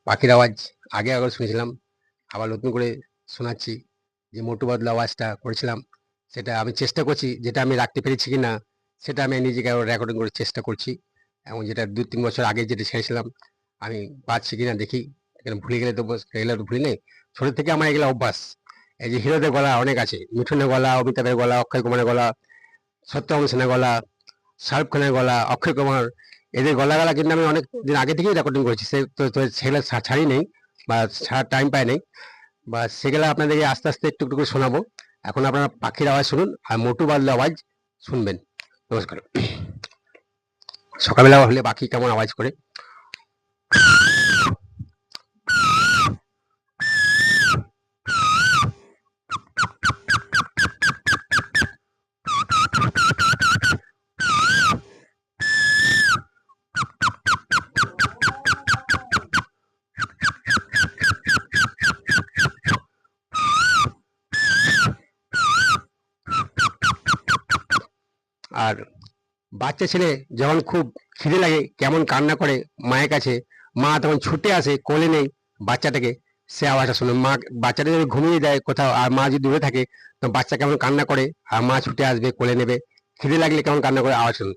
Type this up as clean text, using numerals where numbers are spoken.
পাখির আওয়াজ আগে একবার শুনেছিলাম, আবার নতুন করে শোনাচ্ছি। যে মোটু বাদল আওয়াজটা করেছিলাম, সেটা আমি চেষ্টা করছি, যেটা আমি রাখতে পেরেছি কিনা সেটা আমি নিজেকে আবার রেকর্ডিং করার চেষ্টা করছি। এবং যেটা ২-৩ বছর আগে যেটা ছেড়েছিলাম, আমি পারছি কিনা দেখি। এখানে ভুলে গেলে তো এগুলো তো ভুলি নাই। ছোট থেকে আমার এগুলো অভ্যাস। এই যে হিরোদের গলা অনেক আছে, মিঠুনের গলা, অমিতাভের গলা, অক্ষয় কুমারের গলা, সত্যভামা সেনের গলা, শাহরুখ খানের গলা, অক্ষয় কুমার, এদের গলা কিন্তু আমি অনেক দিন আগে থেকেই রেকর্ডিং করেছি। সে তো সেগুলো ছাড়ি নেই, বা ছাড়ার টাইম পাই নাই, বা সেগুলো আপনাদেরকে আস্তে আস্তে একটু একটু করে শোনাবো। এখন আপনারা পাখির আওয়াজ শুনুন আর মোটু বাদল আওয়াজ শুনবেন। নমস্কার। সকালবেলা হলে পাখি কেমন আওয়াজ করে। আর বাচ্চা ছেলে যখন খুব খিদে লাগে কেমন কান্না করে মায়ের কাছে, মা তখন ছুটে আসে, কোলে নেই বাচ্চাটাকে, সে আওয়াজটা শুনে। মা বাচ্চাটা যদি ঘুমিয়ে দেয় কোথাও আর মা যদি দূরে থাকে, তো বাচ্চা কেমন কান্না করে আর মা ছুটে আসবে, কোলে নেবে। খিদে লাগলে কেমন কান্না করে আওয়াজ শুনুন।